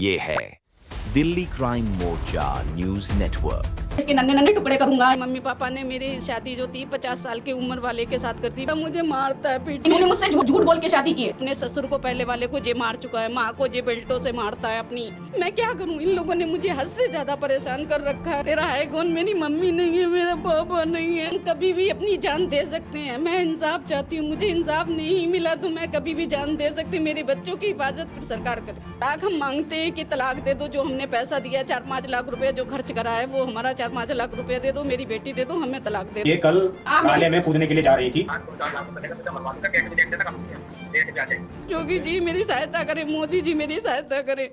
ये है दिल्ली क्राइम मोर्चा news network. इसके नन्हे नन्हे टुकड़े करूंगा। मम्मी पापा ने मेरी शादी जो थी 50 साल की उम्र वाले के साथ कर दी। मुझे मारता है पीट। इन्होंने मुझसे झूठ बोल के शादी की। अपने ससुर को पहले वाले को जे मार चुका है, माँ को जे बेल्टों से मारता है अपनी। मैं क्या करूँ? इन लोगों ने मुझे हद से ज्यादा परेशान कर रखा है। तेरा है कौन? मेरी मम्मी नहीं है, मेरा पापा नहीं है। कभी भी अपनी जान दे सकते हैं। मैं इंसाफ चाहती हूँ। मुझे इंसाफ नहीं मिला तो मैं कभी भी जान दे सकती। मेरे बच्चों की हिफाजत सरकार करे। तलाक हम मांगते हैं कि तलाक दे दो। जो हमने पैसा दिया 4-5 लाख रुपए जो खर्च करा है वो हमारा 4-5 लाख रुपए दे दो। मेरी बेटी दे दो, हमें तलाक दे दो। ये कल नाले में कूदने के लिए जा रही थी। योगी जी मेरी सहायता करे, मोदी जी मेरी सहायता करे।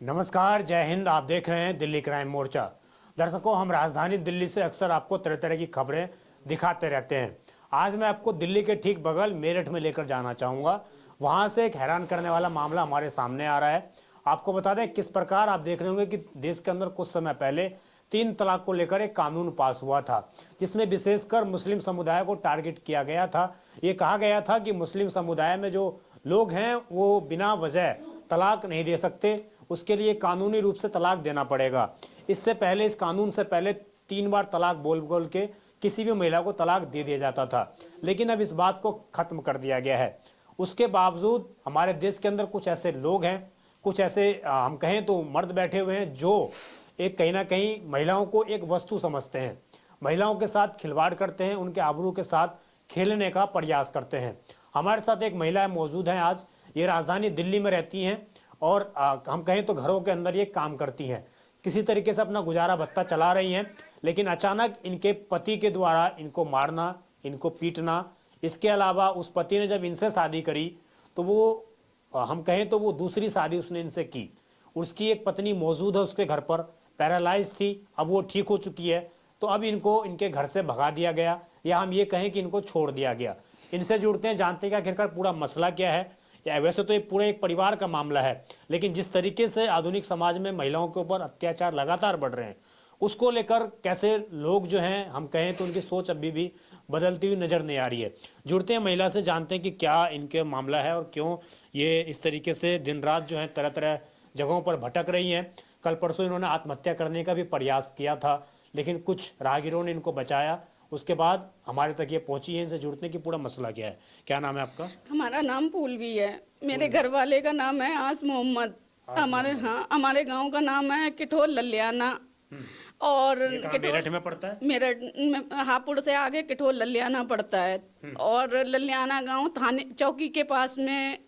नमस्कार, जय हिंद। आप देख रहे हैं दिल्ली क्राइम मोर्चा। दर्शकों, हम राजधानी दिल्ली से अक्सर आपको तरह तरह की खबरें दिखाते रहते हैं। आज मैं आपको दिल्ली के ठीक बगल मेरठ में लेकर जाना चाहूँगा। वहाँ से एक हैरान करने वाला मामला हमारे सामने आ रहा है। आपको बता दें किस प्रकार आप देख रहे होंगे कि देश के अंदर कुछ समय पहले 3 तलाक को लेकर एक कानून पास हुआ था, जिसमें विशेषकर मुस्लिम समुदाय को टारगेट किया गया था। ये कहा गया था कि मुस्लिम समुदाय में जो लोग हैं वो बिना वजह तलाक नहीं दे सकते, उसके लिए कानूनी रूप से तलाक देना पड़ेगा। इससे पहले, इस कानून से पहले 3 बार तलाक बोल बोल के किसी भी महिला को तलाक दे दिया जाता था, लेकिन अब इस बात को खत्म कर दिया गया है। उसके बावजूद हमारे देश के अंदर कुछ ऐसे लोग हैं, कुछ ऐसे हम कहें तो मर्द बैठे हुए हैं जो एक कहीं ना कहीं महिलाओं को एक वस्तु समझते हैं, महिलाओं के साथ खिलवाड़ करते हैं, उनके आबरू के साथ खेलने का प्रयास करते हैं। हमारे साथ एक महिला मौजूद हैं आज। ये राजधानी दिल्ली में रहती हैं और हम कहें तो घरों के अंदर ये काम करती हैं, किसी तरीके से अपना गुजारा भत्ता चला रही हैं। लेकिन अचानक इनके पति के द्वारा इनको मारना, इनको पीटना, इसके अलावा उस पति ने जब इनसे शादी करी तो वो हम कहें तो वो दूसरी शादी उसने इनसे की। उसकी एक पत्नी मौजूद है उसके घर पर, पैरालाइज थी, अब वो ठीक हो चुकी है। तो अब इनको इनके घर से भगा दिया गया, या हम ये कहें कि इनको छोड़ दिया गया। इनसे जुड़ते हैं, जानते हैं कि आखिरकार पूरा मसला क्या है। या वैसे तो ये पूरे एक परिवार का मामला है, लेकिन जिस तरीके से आधुनिक समाज में महिलाओं के ऊपर अत्याचार लगातार बढ़ रहे हैं, उसको लेकर कैसे लोग जो हैं हम कहें तो उनकी सोच अभी भी बदलती हुई नजर नहीं आ रही है। जुड़ते हैं महिला से, जानते हैं कि क्या इनके मामला है और क्यों ये इस तरीके से दिन रात जो है तरह तरह जगहों पर भटक रही हैं। कल परसों इन्होंने आत्महत्या करने का भी प्रयास किया था, लेकिन कुछ राहगीरों ने इनको बचाया। उसके बाद हमारे तक ये पहुंची है। इनसे जुड़ने की पूरा मसला क्या है। क्या नाम है आपका? हमारा नाम पूलवी है। मेरे घर वाले का नाम है आस मोहम्मद। हमारे गांव का नाम है किठोर ललियाना। और मेरठ में पड़ता है। मेरठ में हापुड़ से आगे किठोर ललियाना पड़ता है। और ललियाना गांव थाने चौकी के पास में,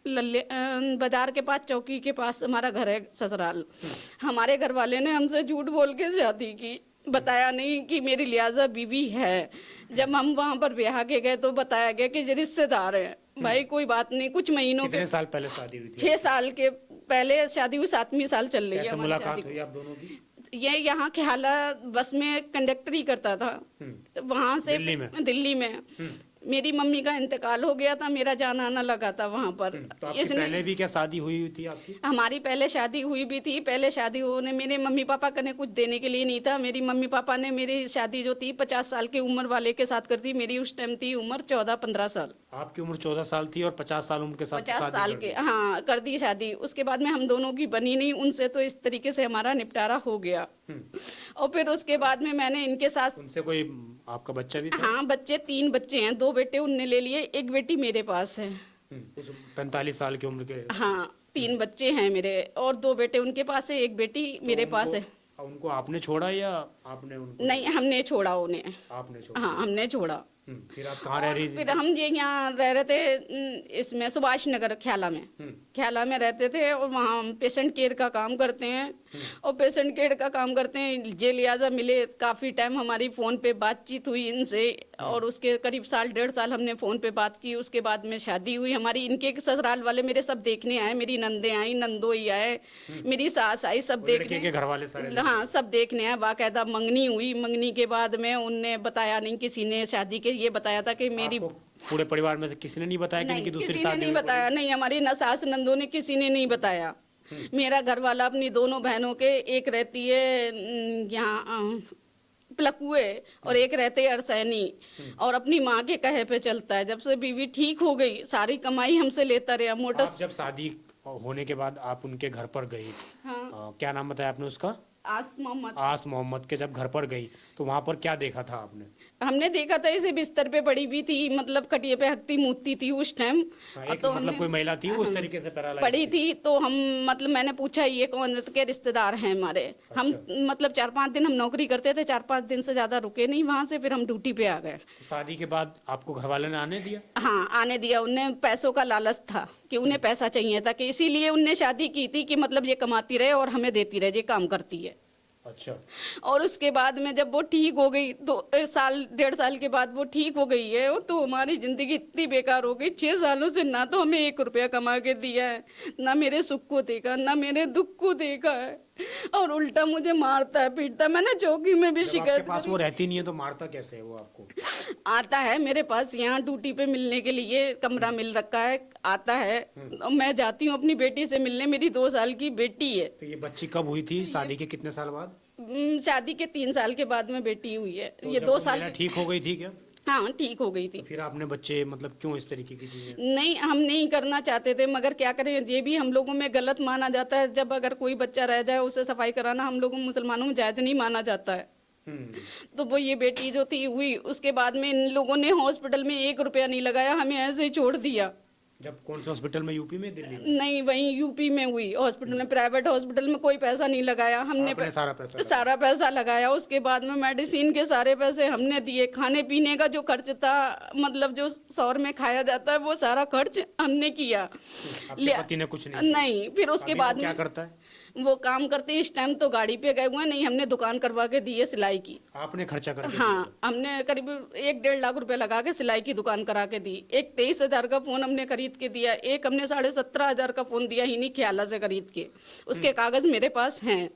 बाजार के पास चौकी के पास हमारा घर है, ससुराल। हमारे घर वाले ने हमसे झूठ बोल के शादी की, बताया नहीं कि मेरी लिहाजा बीवी है। जब हम वहाँ पर ब्याह के गए तो बताया गया कि रिश्तेदार है। भाई कोई बात नहीं। कुछ महीनों कितने साल पहले शादी हुई थी? 6 साल के पहले शादी हुई, 7वीं साल चल रही है हमारी मुलाकात शादी। हुई आप दोनों की? ये यहाँ ख्याला बस में कंडक्टरी करता था, वहाँ से दिल्ली में। मेरी मम्मी का इंतकाल हो गया था, मेरा जाना आना लगा था वहाँ पर। तो आपकी पहले भी क्या शादी हुई थी आपकी? हमारी पहले शादी हुई भी थी। पहले शादी होने मेरे मम्मी पापा का ने कुछ देने के लिए नहीं था। मेरी मम्मी पापा ने मेरी शादी जो थी 50 साल की उम्र वाले के साथ कर दी। मेरी उस टाइम थी उम्र 14-15 साल। आपकी उम्र 14 साल थी और 50 साल उम्र के साथ 50 साल के, हाँ, कर दी शादी। उसके बाद में हम दोनों की बनी नहीं, उनसे तो इस तरीके से हमारा निपटारा हो गया। और फिर उसके बाद में मैंने इनके साथ, उनसे कोई आपका बच्चा भी था? हाँ, बच्चे 3 बच्चे हैं। 2 बेटे उनने ले लिए, एक बेटी मेरे पास है। 45 साल की उम्र के? हाँ, 3 बच्चे हैं मेरे और 2 बेटे उनके पास है, एक बेटी मेरे पास है। उनको आपने छोड़ा या आपने उनको? नहीं, हमने छोड़ा उन्हें। आपने छोड़ा? हाँ, हमने छोड़ा। फिर आप कहाँ रह रही थी? फिर हम ये यहाँ रह रहे थे, इसमें सुभाष नगर ख्याला में। ख्याला में रहते थे और वहाँ हम पेशेंट केयर का काम करते हैं। और पेशेंट केयर का काम करते हैं, जे लिहाजा मिले काफ़ी टाइम हमारी फ़ोन पे बातचीत हुई इनसे। और उसके करीब 1.5 साल हमने फ़ोन पे बात की। उसके बाद में शादी हुई हमारी। इनके ससुराल वाले मेरे सब देखने आए, मेरी नंदे आई, नंदोई आए, मेरी सास आई, सब देखने के घर वाले सारे? हाँ, सब देखने आए। बाकायदा मंगनी हुई। मंगनी के बाद में उनने बताया नहीं किसी ने शादी के, ये बताया था कि मेरी पूरे परिवार में से किसी ने नहीं बताया कि इनकी दूसरी शादी? किसी ने नहीं बताया। नहीं, हमारी न सास नंदों ने किसी ने नहीं बताया। मेरा घर वाला अपनी दोनों बहनों के, एक रहती है यहाँ प्लकुए और एक रहते अरसैनी और अपनी माँ के कहे पे चलता है। जब से बीवी ठीक हो गई सारी कमाई हमसे लेता रहा। मोटर आप जब शादी होने के बाद आप उनके घर पर गई, हाँ, क्या नाम बताया आपने उसका? आस मोहम्मद। आस मोहम्मद के जब घर पर गई तो वहां पर क्या देखा था आपने? हमने देखा था इसे बिस्तर पे पड़ी हुई थी, मतलब खटिए पे हकती मूतती थी उस टाइम। एक मतलब कोई महिला थी वो उस तरीके से पैरालाइज पड़ी थी तो हम मतलब मैंने पूछा ये कौन है? तो के रिश्तेदार हैं हमारे। हम मतलब 4-5 दिन हम नौकरी करते थे, 4-5 दिन से ज्यादा रुके नहीं वहां से, फिर हम ड्यूटी पे आ गए। शादी के बाद आपको घर वाले ने आने दिया? हाँ आने दिया। उन्हें पैसों का लालच था कि उन्हें पैसा चाहिए था, कि इसीलिए उनने शादी की थी कि मतलब ये कमाती रहे और हमें देती रहे, ये काम करती है। अच्छा। और उसके बाद में जब वो ठीक हो गई 1.5 साल के बाद वो ठीक हो गई है, तो हमारी जिंदगी इतनी बेकार हो गई। 6 सालों से ना तो हमें 1 रुपया कमा के दिया है, ना मेरे सुख को देखा, ना मेरे दुख को देखा है, और उल्टा मुझे मारता है, पीटता है। मैंने चौकी में भी शिकायत आपके पास वो रहती नहीं है तो मारता कैसे है वो आपको? आता है मेरे पास यहाँ ड्यूटी पे मिलने के लिए, कमरा मिल रखा है, आता है। मैं जाती हूँ अपनी बेटी से मिलने, मेरी 2 साल की बेटी है। तो ये बच्ची कब हुई थी? शादी के कितने साल बाद? शादी के 3 साल के बाद में बेटी हुई है। तो ये जब 2 वो साल महिला ठीक हो गई थी क्या? हाँ ठीक हो गई थी। तो फिर आपने बच्चे मतलब क्यों इस तरीके की चीजें? नहीं हम नहीं करना चाहते थे, मगर क्या करें, ये भी हम लोगों में गलत माना जाता है। जब अगर कोई बच्चा रह जाए उसे सफाई कराना हम लोगों मुसलमानों में जायज नहीं माना जाता है। तो वो ये बेटी जो थी हुई, उसके बाद में इन लोगों ने हॉस्पिटल में 1 रुपया नहीं लगाया, हमें ऐसे ही छोड़ दिया। जब कौन से हॉस्पिटल में? यूपी में, दिल्ली में? नहीं वहीं यूपी में हुई हॉस्पिटल में, प्राइवेट हॉस्पिटल में कोई पैसा नहीं लगाया हमने। आपने सारा पैसा लगाया। उसके बाद में मेडिसिन के सारे पैसे हमने दिए, खाने पीने का जो खर्च था, मतलब जो शहर में खाया जाता है वो सारा खर्च हमने किया। आपके पति ने कुछ नहीं? नहीं। फिर उसके बाद क्या करता है वो? काम करते इस टाइम तो गाड़ी पे गए हुए हैं। नहीं हमने दुकान करवा के दी है सिलाई की। आपने खर्चा करके? हाँ हमने करीब 1-1.5 लाख रुपए लगा के सिलाई की दुकान करा के दी। एक 23,000 का फोन हमने खरीद के दिया, एक हमने 17,500 का फोन दिया इन्हीं ख्याला से खरीद के। उसके कागज मेरे पास हैं।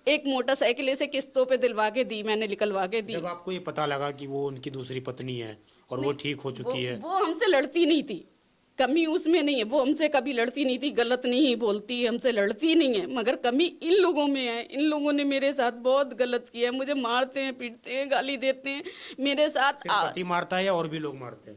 एक मोटरसाइकिल से किस्तों पे दिलवा के दी, मैंने निकलवा के दी। जब आपको ये पता लगा कि वो उनकी दूसरी पत्नी है और वो ठीक हो चुकी है? वो हमसे लड़ती नहीं थी, कमी उसमें नहीं है। वो हमसे कभी लड़ती नहीं थी, गलत नहीं बोलती, हमसे लड़ती नहीं है, मगर कमी इन लोगों में है। इन लोगों ने मेरे साथ बहुत गलत किया है, मुझे मारते हैं, पीटते हैं, गाली देते हैं। मेरे साथ पति मारता है या और भी लोग मारते हैं?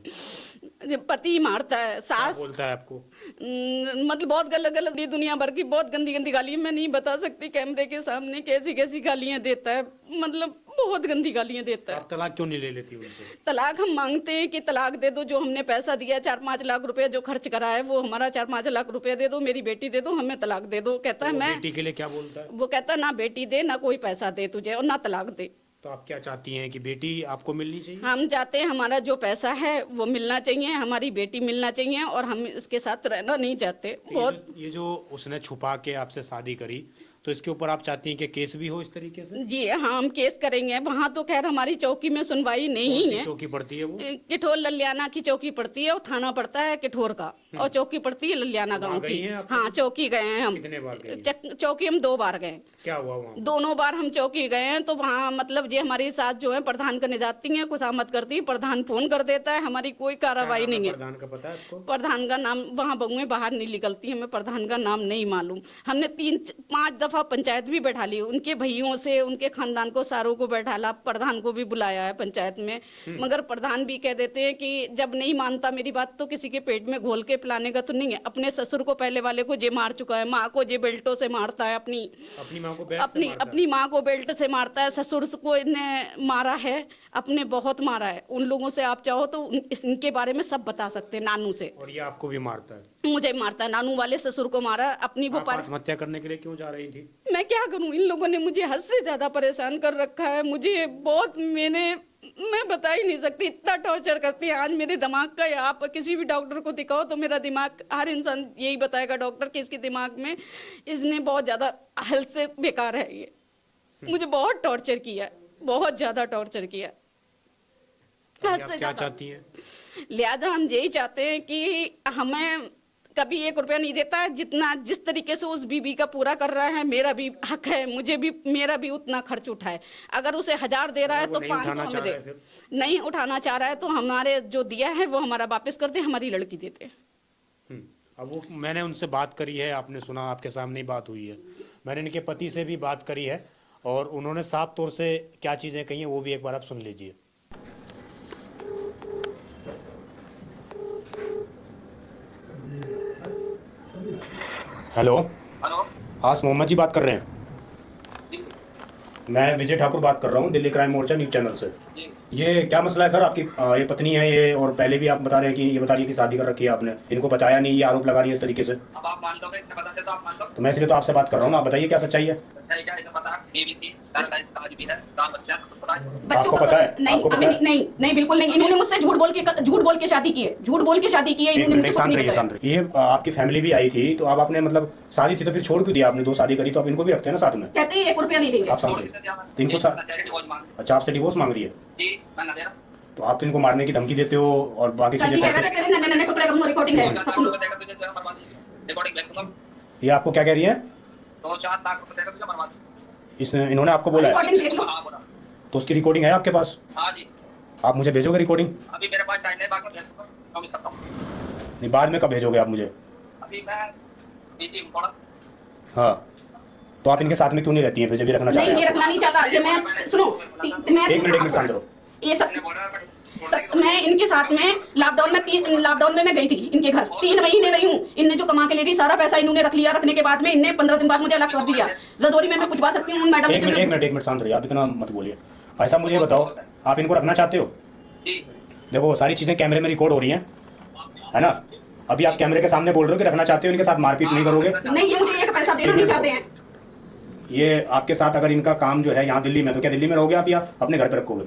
पति मारता है, सास बोलता है आपको? मतलब बहुत गलत गलत, ये दुनिया भर की बहुत गंदी गंदी गालियां मैं नहीं बता सकती कैमरे के सामने कैसी कैसी गालियां देता है, मतलब बहुत गंदी गालियां देता है। आप तलाक क्यों नहीं ले लेती उनसे? तलाक हम मांगते हैं कि तलाक दे दो, जो हमने पैसा दिया 4-5 लाख रुपए जो खर्च करा है वो हमारा 4-5 लाख रुपए दे दो, मेरी बेटी दे दो, हमें तलाक दे दो। कहता है मैं बेटी के लिए क्या बोलता है? वो कहता है ना बेटी दे, ना कोई पैसा दे तुझे, और ना तलाक दे। तो आप क्या चाहती हैं कि बेटी आपको मिलनी चाहिए? हम चाहते हैं हमारा जो पैसा है वो मिलना चाहिए, हमारी बेटी मिलना चाहिए, और हम इसके साथ रहना नहीं चाहते। बहुत ये जो उसने छुपा के आपसे शादी करी, तो इसके ऊपर आप चाहती हैं कि केस भी हो इस तरीके से? जी हाँ हम केस करेंगे। वहाँ तो खैर हमारी चौकी में सुनवाई नहीं है। चौकी पड़ती है वो? किठोर ललियाना की चौकी पड़ती है, और थाना पड़ता है किठोर का, और चौकी पड़ती है ललियाना गांव की। हाँ चौकी गए हैं हम। कितने बार गए? चौकी हम 2 बार गए। क्या हुआ वहाँ? दोनों बार हम चौकी गए हैं, तो वहाँ मतलब जे हमारी साथ जो है प्रधान करने जाती है, खुशामद करती है, प्रधान फोन कर देता है, हमारी कोई कार्रवाई नहीं है। प्रधान का पता है आपको? प्रधान का नाम, वहाँ बहुएं बाहर नहीं निकलती, हमें प्रधान का नाम नहीं मालूम। हमने 3-5 दफा पंचायत भी बैठा ली, उनके भैयों से, उनके खानदान को सारों को बैठाला, प्रधान को भी बुलाया है पंचायत में, मगर प्रधान भी कह देते हैं कि जब नहीं मानता मेरी बात तो किसी के पेट में घोल के पिलाने का तो नहीं है। अपने ससुर को पहले वाले को जे मार चुका है, माँ को जे बेल्टों से मारता है, अपनी माँ को अपनी माँ को बेल्ट से मारता है, ससुर को इन्हें मारा है, अपने बहुत मारा है। उन लोगों से आप चाहो तो इनके बारे में सब बता सकते हैं, नानू से। और ये आपको भी मारता है? मुझे मारता है, नानू वाले ससुर को मारा। अपनी वो आत्महत्या करने के लिए क्यों जा रही थी? मैं क्या करूं, इन लोगों ने मुझे हद से ज्यादा परेशान कर रखा है। मुझे बहुत मैं बता ही नहीं सकती, इतना टॉर्चर करती है। आज मेरे दिमाग का, आप किसी भी डॉक्टर को दिखाओ तो मेरा दिमाग, हर इंसान यही बताएगा डॉक्टर कि इसके दिमाग में इसने बहुत ज्यादा हेल्थ से बेकार है। ये मुझे बहुत टॉर्चर किया, बहुत ज्यादा टॉर्चर किया। क्या चाहती हैं? लिहाजा हम यही चाहते हैं कि हमें कभी 1 रुपया नहीं देता है, जितना जिस तरीके से उस बीबी का पूरा कर रहा है, मेरा भी हक है, मुझे भी, मेरा भी उतना खर्च उठाए। अगर उसे 1000 दे रहा है तो 500 में दे। नहीं उठाना चाह रहा है तो हमारे जो दिया है वो हमारा वापस कर दे, हमारी लड़की देते। अब वो मैंने उनसे बात करी है, आपने सुना, आपके सामने ही बात हुई है। मैंने इनके पति से भी बात करी है और उन्होंने साफ तौर से क्या चीज़ें कही हैं वो भी एक बार आप सुन लीजिए। हेलो। हेलो हाँ मोहम्मद जी बात कर रहे हैं। जी मैं विजय ठाकुर बात कर रहा हूँ दिल्ली क्राइम मोर्चा न्यूज़ चैनल से। जी ये क्या मसला है सर? आपकी ये पत्नी है ये, और पहले भी आप बता रहे हैं कि ये बता रही है कि शादी कर रखी है आपने, इनको बताया नहीं, ये आरोप लगा रही है इस तरीके से। अब आप मान लोगे, इसने पता चलता आप मान लो। तो मैं इसलिए तो आपसे बात कर रहा हूँ ना, आप बताइए क्या सच्चाई है। अच्छा है क्या इसे पता? बीवी थी, पैरालाइज आज भी है, दाल बच्चा है, सब कुछ पता है। बच्चों आपको को पता है? नहीं, आपको पता अभी है? नहीं नहीं बिल्कुल नहीं। इन्होंने मुझसे झूठ बोल के शादी की है, झूठ बोल के शादी की है। एक इन्होंने मिनट, मुझे एक कुछ शांत नहीं रहिए, बताया। शांत रहिए। ये आपकी फैमिली भी आई थी तो अब आपने मतलब शादी थी तो फिर छोड़ क्यों दिया आपने? 2 शादी करी तो आप इनको भी रखते हैं ना साथ में। कहते हैं 1 रुपया नहीं देंगे। आप समझ छोड़ रहे किसे दिया हैं? मैं? तो इनको ये पता चला कि डिवोर्स मांग। अच्छा आपसे डिवोर्स मांग रही है, जी मैं ना दे रहा। तो आप तो इनको मारने की धमकी देते हो और बाकी कल भी चीजें कह रहा था कैसे? तेरे नन्हे नन्हे टुकड़े करूंगा, रिकॉर्डिंग है, सब लाख सुनो। रुपए देकर तुझे जो है मरवा दीजिए, रिकॉर्डिंग भेज दूंगा। ये आपको क्या कह रही है? 2-4 लाख रुपए देकर तुझे मरवा दूंगा। इसने इन्होंने आपको बोला है? रिकॉर्डिंग देख लो। हाँ बोला। तो उसकी रिकॉर्डिंग है आपके पास? हाँ जी, आप मुझे भेजोगे रिकॉर्डिंग? अभी मेरे पास टाइम नहीं, बाद में भेज दूंगा, प्रॉमिस करता हूँ। नहीं, बाद में कब भेजोगे आप मुझे? अभी मैं बिजी हूँ थोड़ा। हाँ, तो आप इनके साथ में क्यों नहीं रहती हैं फिर जब ये रखना चाहते नहीं, ये हैं? रखना नहीं चाहता। ये मैं सुनो, मैं एक मिनट शांत रहो। ये सब इसने बोला है, मैं इनके साथ में लॉकडाउन में मैं गई थी इनके घर, 3 महीने रही हूँ। इनने जो कमा के ले गई सारा पैसा इन्होंने रख लिया। रखने के बाद में इनने 15 दिन बाद मुझे अलग कर दिया। रजौरी में मैं पूछवा सकती हूँ उन मैडम एक से। मिनट शांत रहिए, आप इतना मत बोलिए। ऐसा मुझे ये बताओ, आप इनको रखना चाहते हो? जी देखो सारी चीजें कैमरे में रिकॉर्ड हो रही हैं, है ना? अभी आप कैमरे के सामने बोल रहे हो कि रखना चाहते हो, इनके साथ मारपीट नहीं करोगे? नहीं, ये मुझे एक पैसा देना नहीं चाहते हैं। ये आपके साथ अगर इनका काम जो है यहाँ दिल्ली में, तो क्या दिल्ली में रहोगे आप या अपने घर पे रखोगे?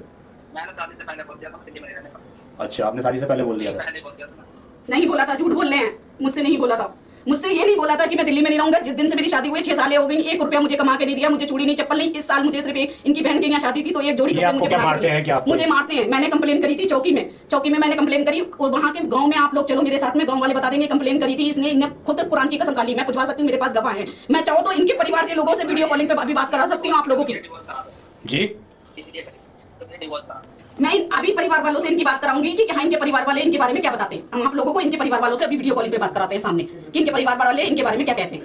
मैंने शादी से पहले बोल दिया था मैं दिल्ली में रहने का। अच्छा, आपने शादी से पहले बोल दिया था? पहले बोल दिया था मैं। नहीं बोला था, झूठ बोल रहे हैं। मुझसे नहीं बोला था, मुझसे ये नहीं बोला था कि मैं दिल्ली में नहीं रहूंगा। जिस दिन से मेरी शादी हुई 6 साल हो गई, 1 रुपया मुझे कमा के नहीं दिया। मुझे चूड़ी नहीं, चप्पल नहीं। इस साल मुझे सिर्फ इनकी बहन के यहाँ शादी थी तो एक जोड़ी ये कपड़े आपको मुझे क्या बना के मारते दिए। हैं क्या आपको? मुझे मारते हैं। मैंने कंप्लेन करी थी चौकी में मैंने कंप्लेन करी। और वहाँ के गांव में आप लोग चलो मेरे साथ में, गांव वाले बता देंगे कंप्लेन करी थी इसने। इन्हें खुद कुरान की कसम खा ली। मैं पूछवा सकती हूँ, मेरे पास गवाह है। मैं चाहूँ तो इनके परिवार के लोगों से वीडियो कॉलिंग पे अभी बात करा सकती हूँ आप लोगों की। डिवोर्स करा दो, जी, इसलिए करी तो डिवोर्स करा दो। मैं अभी परिवार वालों से इनकी बात कराऊंगी कि हाँ इनके परिवार वाले इनके बारे में क्या बताते हैं। हम आप लोगों को इनके परिवार वालों से अभी वीडियो कॉलिंग पे बात कराते हैं सामने कि इनके परिवार वाले इनके बारे में क्या कहते हैं।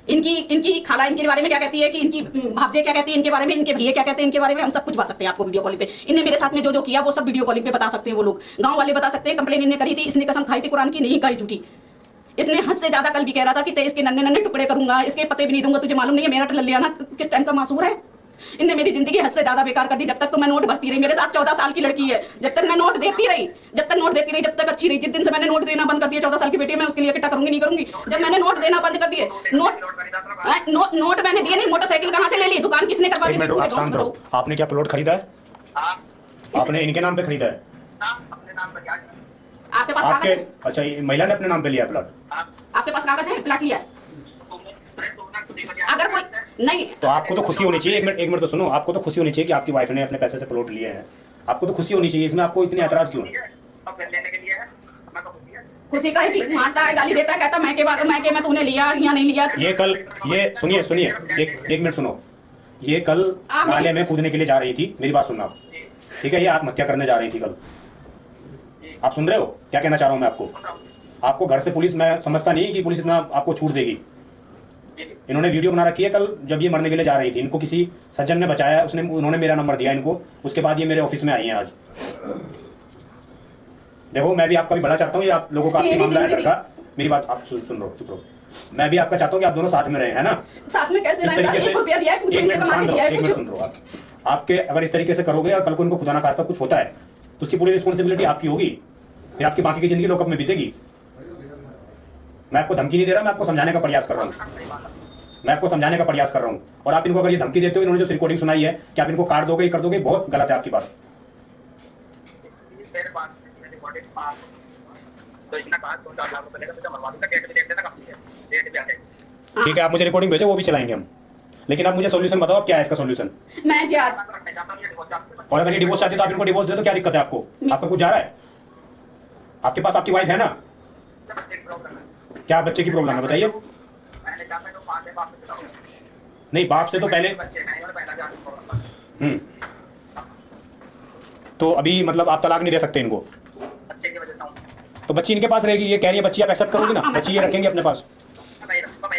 इनकी खाला इनके बारे में क्या कहती है, कि इनकी भाभजे क्या कहती है इनके बारे में, इनके भैया क्या कहते हैं इनके बारे में। हम सब कुछ बता सकते हैं आपको वीडियो कॉलिंग पे। इन्हें मेरे साथ में जो किया वो सब वीडियो कॉलिंग पे बता सकते हैं वो लोग। गांव वाले बता सकते हैं कंप्लेन इन्हें करी थी। इसने कसम खाई थी कुरान की, नहीं खाई झूठी। इसने हद से ज्यादा कल भी कह रहा था कि तेरे इसके नन्हे नन्हे टुकड़े करूंगा, इसके पते भी नहीं दूंगा। तुझे मालूम नहीं है मेरा टल्लियाना किस टाइम का मासूर है। इनने मेरी जिंदगी हद से ज्यादा बेकार कर दी। जब तक तो मैं नोट भरती रही, मेरे साथ 14 साल की लड़की है। जब तक मैं नोट देती रही, जब तक अच्छी रही। जिस दिन से मैंने नोट देना बंद कर दिया, 14 साल की बेटी है, मैं उसके लिए इकट्ठा करूंगी नहीं करूंगी। जब मैंने नोट देना बंद कर दिए, नोट मैंने दिए नहीं। मोटरसाइकिल कहाँ से ले ली, दुकान किसने करवा एक दी? मिनट आप शांत रहो। आपने क्या प्लॉट खरीदा है? हाँ, आपने इनके नाम पे खरीदा है? हाँ, अपने नाम पर क्या है? आपके पास आपके? कागज है? अच्छा, ये महिला ने अपने नाम पे लिया है प्लॉट? हाँ, आपके पास कागज है? प्लाट लिया है? तुमने खुद ही कर दिया। अगर कोई नहीं, तो आपको तो खुशी होनी चाहिए। एक मिनट तो सुनो, आपको तो खुशी होनी चाहिए कि आपकी वाइफ ने अपने पैसे से प्लॉट लिए हैं। आपको तो खुशी होनी चाहिए, इसमें आपको इतनी ऐतराज क्यों है? ठीक है, अब घर लेने के लिए है, मैं तो खुशी है। खुशी का है कि मारता है, गाली देता है, कहता मैं के मैं तूने लिया या नहीं लिया। ये कल, ये सुनिए एक मिनट सुनो। ये कल नाले में कूदने के लिए जा रही थी, मेरी बात सुनना आप, ठीक है? ये आत्महत्या करने जा रही थी कल। आप सुन रहे हो क्या कहना चाह रहा हूँ मैं आपको? आपको घर से पुलिस, मैं समझता नहीं कि पुलिस इतना आपको छूट देगी। इन्होंने वीडियो बना रखी है कल जब ये मरने के लिए जा रही थी। इनको किसी सज्जन ने बचाया, उन्होंने मेरा नंबर दिया इनको। उसके बाद ये मेरे ऑफिस में आई हैं आज। देखो मैं भी आपका भी भला चाहता हूँ, ये आप लोगों का आपसी मामला है घर का। मेरी बात आप सुन रहे हो, चुप रहो। मैं भी आपका चाहता हूँ कि आप दोनों साथ में रहे, है ना? साथ में कैसे इस रहे? तरीके से 1 रुपया दिया है, पूछो एक इनसे मिनट कमा के शांत दिया रहो, है, एक मिनट पूछो। सुन रहो आप। आपके अगर इस तरीके से करोगे और कल को इनको खुदा ना खास्ता कुछ होता है तो उसकी पूरी रिस्पॉन्सिबिलिटी आपकी होगी। फिर आपकी बाकी की जिंदगी लॉकअप में बीतेगी। मैं आपको धमकी नहीं दे रहा, मैं आपको समझाने का प्रयास कर रहा हूँ। मैं आपको समझाने का प्रयास कर रहा हूँ। और आप इनको अगर ये धमकी देते हो, इन्होंने जो रिकॉर्डिंग सुनाई है कि आप इनको काट दोगे, ये कर दोगे, बहुत गलत है आपकी बात। इसलिए मेरे पास रिकॉर्डिंग पास तो इसने कहा 2-4 लाख रुपए देगा तुझे मरवा दूंगा। डेट भी देख लेना कब की है, डेट भी आ जाएगी। ठीक है, आप मुझे रिकॉर्डिंग भेजो, वो भी चलाएंगे हम। लेकिन आप मुझे सोल्यूशन बताओ, क्या है इसका सोल्यूशन? मैं जा मैं चाहता हूं ये डिवोर्स चाहते और अगर ये डिवोर्स चाहते तो आप इनको डिवोर्स दे दो, क्या दिक्कत है आपको? आपका कुछ जा रहा है? आपके पास आपकी वाइफ है ना? बच्चे की प्रॉब्लम है। क्या बच्चे की प्रॉब्लम है बताइए? मैंने चाहता हूं बात है बाप से बताओ। नहीं, बाप से तो पहले। बच्चे नहीं और पहला जान प्रॉब्लम तो अभी मतलब आप तलाक नहीं दे सकते इनको? बच्चे की वजह से हूं तो बच्ची इनके पास रहेगी, ये कह रही है बच्ची आप एक्सेप्ट करोगी ना? हाँ, बच्ची ये रखेंगे अपने पास? मैं रखता हूं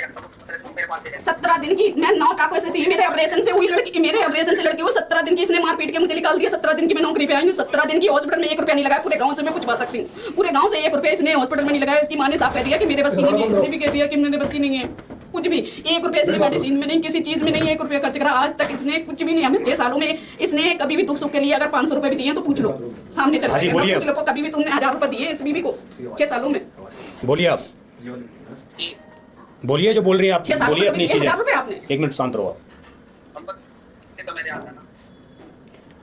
मेरे पास ही रहती 17 दिन की मैं 9 टाकों से थी, मेरे ऑपरेशन से हुई लड़की, मेरे ऑपरेशन से लड़की वो 17 दिन की इसने मार पीट के मुझे निकाल दिया। 17 दिन की मैं नौकरी पे आई हूँ, 17 दिन की हॉस्पिटल में 1 रुपया नहीं लगाया। पूरे गांव से मैं पूछवा सकती हूँ, पूरे गांव से 1 रुपया इसने हॉस्पिटल में नहीं लगाया। इसकी माँ ने साफ कह दिया कि मेरे बस की नहीं है, इसने भी कह दिया कि मेरे बस की नहीं है कुछ भी। 1 रुपया इसने मेडिसिन में नहीं, किसी चीज में नहीं 1 रुपया खर्च करा आज तक इसने, कुछ भी नहीं। हमें 6 सालों में इसने कभी भी दुख सुख के लिए अगर 500 रुपए भी दिए तो पूछ लो, सामने चल के पूछ लो, कभी भी तुमने 1000 रुपए दिए इस बीवी को 6 सालों में? बोलिए आप, कि बोलिए जो बोल रही है आप, 6 सालों बोलिए में अपनी दिए चीजें। 1000 रुपए आपने? 1 मिनट शांत रहो आप। नंबर तो मेरे आता ना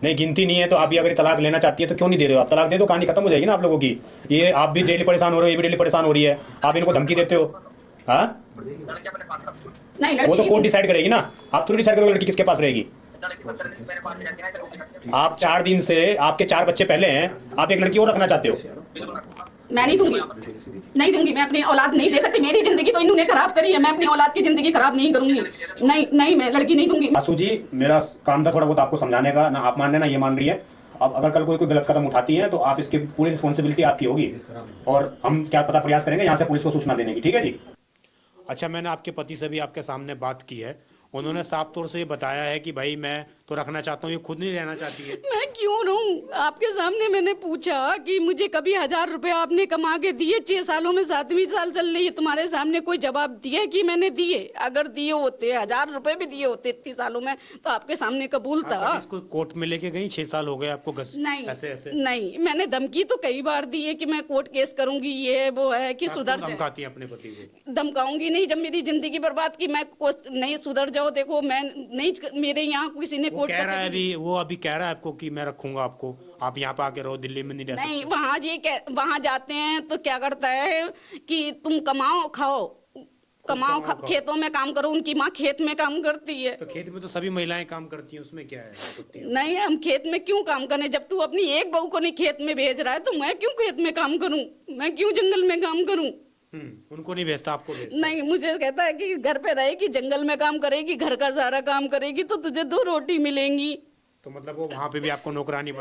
नहीं गिनती नहीं है तो आप भी अगर तलाक लेना चाहती है तो क्यों नहीं दे रहे हो आप? तलाक दे दो, कहानी खत्म हो जाएगी ना आप लोगों की। ये आप भी डेली परेशान हो रहे हो, ये भी डेली परेशान हो रही है, आप इनको धमकी देते हो। हाँ लड़की अपने पास रखती हूँ। नहीं वो तो लड़की कोर्ट डिसाइड करेगी ना, आप थोड़ी डिसाइड करोगे लड़की किसके पास रहेगी। लड़की 17 दिन मेरे पास ही रहती है, इधर उनकी करती है। आप 4 दिन से आपके 4 बच्चे पहले हैं, आप एक लड़की और रखना चाहते हो। बिल्कुल रखूंगा। मैं नहीं दूंगी, नहीं दूंगी। मैं अपनी औलाद नहीं दे सकती, मेरी जिंदगी तो इन्होंने खराब करी है, मैं अपनी औलाद की जिंदगी खराब नहीं करूंगी। नहीं नहीं, मैं लड़की नहीं दूंगी। आसू जी, मेरा काम था थोड़ा बहुत आपको समझाने का, ना आप मान रहे ना ये मान रही है। अब अगर कल कोई गलत कदम उठाती है तो आप इसकी पूरी रिस्पॉन्सिबिलिटी आपकी होगी, और हम क्या पता प्रयास करेंगे यहाँ से पुलिस को सूचना देने की। ठीक है जी। अच्छा, मैंने आपके पति से भी आपके सामने बात की है, उन्होंने साफ तौर से ये बताया है कि भाई मैं तो रखना चाहता हूँ, ये खुद नहीं रहना चाहती है। मैं क्यों रहूं? आपके सामने मैंने पूछा कि मुझे कभी 1000 रुपए आपने कमा के दिए? 6 सालों में 7वीं साल चल रही है, तुम्हारे सामने कोई जवाब दिया कि मैंने दिए? अगर दिए होते, 1000 रुपए भी दिए होते इतनी सालों में तो आपके सामने कबूल था। आप इसको कोर्ट में लेके गई, 6 साल हो गए आपको नहीं ऐसे ऐसे नहीं, मैंने धमकी तो कई बार दी है कि मैं कोर्ट केस करूंगी, ये वो है कि सुधर जाए। धमकाती है अपने पति को? धमकाऊंगी नहीं, जब मेरी जिंदगी बर्बाद की, मैं नहीं सुधर जाओ। देखो मैं नहीं, मेरे यहाँ किसी ने कोर्ट कह रहा है अभी, वो अभी कह रहा है आपको कि मैं रखूंगा आपको, आप यहाँ पे आके रहो, दिल्ली में नहीं रह नहीं, सकते। वहाँ जाते हैं तो क्या करता है कि तुम कमाओ खाओ, खेतों में काम करो। उनकी माँ खेत में काम करती है। तो खेत में तो सभी महिलाएं काम करती हैं, उसमें क्या है? नहीं, हम खेत में क्यों काम करें? जब तू अपनी एक बहू को नहीं खेत में भेज रहा है तो मैं क्यों खेत में काम करूं? मैं क्यों जंगल में काम करूं? उनको नहीं भेजता, आपको भेजता? नहीं, मुझे कहता है कि घर पे रहेगी, जंगल में काम करेगी, घर का सारा काम करेगी तो तुझे 2 रोटी मिलेंगी। तो मतलब वो वहाँ पे भी आपको नौकरानी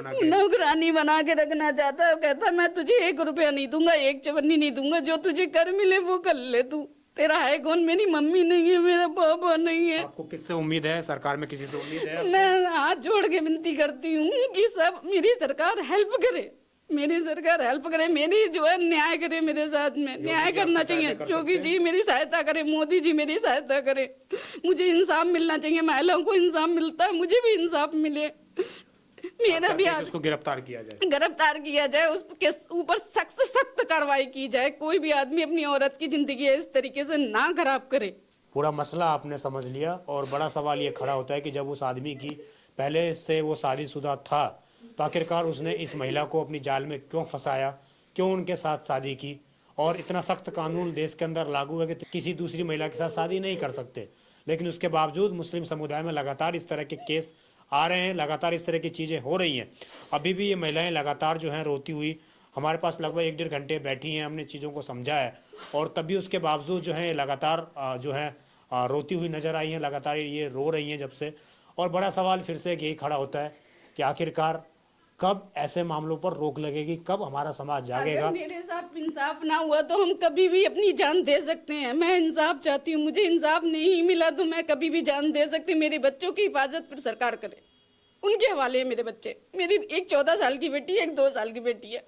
बना के रखना चाहता है। कहता है मैं तुझे 1 रुपया नहीं दूंगा, 1 चवन्नी नहीं दूंगा, जो तुझे कर मिले वो कर ले तू। तेरा है कौन? मेरी मम्मी नहीं है, मेरा पापा नहीं है। आपको किससे उम्मीद है? सरकार में किसी से उम्मीद है? मैं हाथ जोड़ के विनती करती हूँ कि सब मेरी सरकार हेल्प करे, मेरी सरकार हेल्प करे, मेरी जो है न्याय करे, मेरे साथ में न्याय करना चाहिए। योगी जी मेरी सहायता करे, मोदी जी मेरी सहायता करे, मुझे इंसाफ मिलना चाहिए। महिलाओं को इंसाफ मिलता है, मुझे भी इंसाफ मिले। मेरा भी उसको गिरफ्तार किया जाए, उसके ऊपर सख्त से सख्त कार्रवाई की जाए। कोई भी आदमी अपनी औरत की जिंदगी इस तरीके से ना खराब करे। पूरा मसला आपने समझ लिया, और बड़ा सवाल ये खड़ा होता है कि जब उस आदमी की पहले से वो शादीशुदा था तो आखिरकार उसने इस महिला को अपनी जाल में क्यों फंसाया, क्यों उनके साथ शादी की? और इतना सख्त कानून देश के अंदर लागू है कि किसी दूसरी महिला के साथ शादी नहीं कर सकते, लेकिन उसके बावजूद मुस्लिम समुदाय में लगातार इस तरह के केस आ रहे हैं, लगातार इस तरह की चीज़ें हो रही हैं। अभी भी ये महिलाएं लगातार जो हैं रोती हुई हमारे पास लगभग 1-1.5 घंटे बैठी हैं, हमने चीज़ों को समझा है, और तभी उसके बावजूद जो है लगातार जो है रोती हुई नज़र आई हैं, लगातार ये रो रही हैं जब से। और बड़ा सवाल फिर से यही खड़ा होता है कि आखिरकार कब ऐसे मामलों पर रोक लगेगी, कब हमारा समाज जागेगा? अगर मेरे साथ इंसाफ ना हुआ तो हम कभी भी अपनी जान दे सकते हैं। मैं इंसाफ चाहती हूँ, मुझे इंसाफ नहीं मिला तो मैं कभी भी जान दे सकती हूँ। मेरे बच्चों की हिफाजत फिर सरकार करे, उनके हवाले है मेरे बच्चे। मेरी एक 14 साल की बेटी है, एक 2 साल की बेटी है।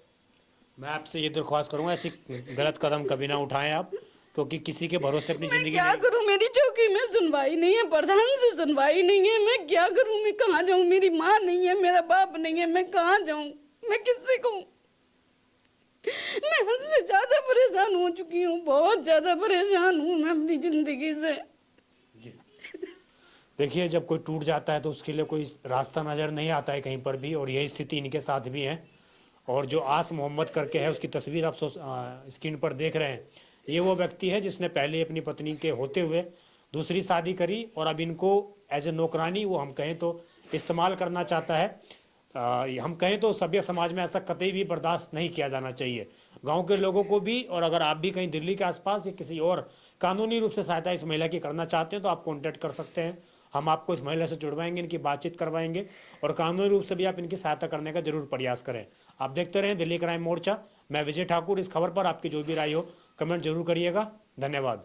मैं आपसे ये दरख्वास्त करूँगा, ऐसी गलत कदम कभी ना उठाएं आप, क्योंकि किसी के भरोसे अपनी जिंदगी क्या करूं? मेरी चौकी में सुनवाई नहीं है, प्रधान से सुनवाई नहीं है, मैं क्या करूं? मैं कहाँ जाऊं? मेरी माँ नहीं है, मेरा बाप नहीं है, मैं कहाँ जाऊं? मैं किससे कहूं? मैं हद से ज्यादा परेशान हो चुकी हूँ, बहुत ज्यादा परेशान हूँ मैं अपनी जिंदगी से। देखिए, जब कोई टूट जाता है तो उसके लिए कोई रास्ता नज़र नहीं आता है कहीं पर भी, और यही स्थिति इनके साथ भी है। और जो आस मोहम्मद करके है, उसकी तस्वीर आप स्क्रीन पर देख रहे हैं, ये वो व्यक्ति है जिसने पहले अपनी पत्नी के होते हुए दूसरी शादी करी, और अब इनको एज ए नौकरानी वो हम कहें तो इस्तेमाल करना चाहता है। हम कहें तो सभ्य समाज में ऐसा कतई भी बर्दाश्त नहीं किया जाना चाहिए, गांव के लोगों को भी। और अगर आप भी कहीं दिल्ली के आसपास या किसी और कानूनी रूप से सहायता इस महिला की करना चाहते हैं तो आप कॉन्टैक्ट कर सकते हैं, हम आपको इस महिला से जुड़वाएंगे, इनकी बातचीत करवाएंगे, और कानूनी रूप से भी आप इनकी सहायता करने का जरूर प्रयास करें। आप देखते रहें दिल्ली क्राइम मोर्चा। मैं विजय ठाकुर। इस खबर पर आपकी जो भी राय हो कमेंट जरूर करिएगा। धन्यवाद।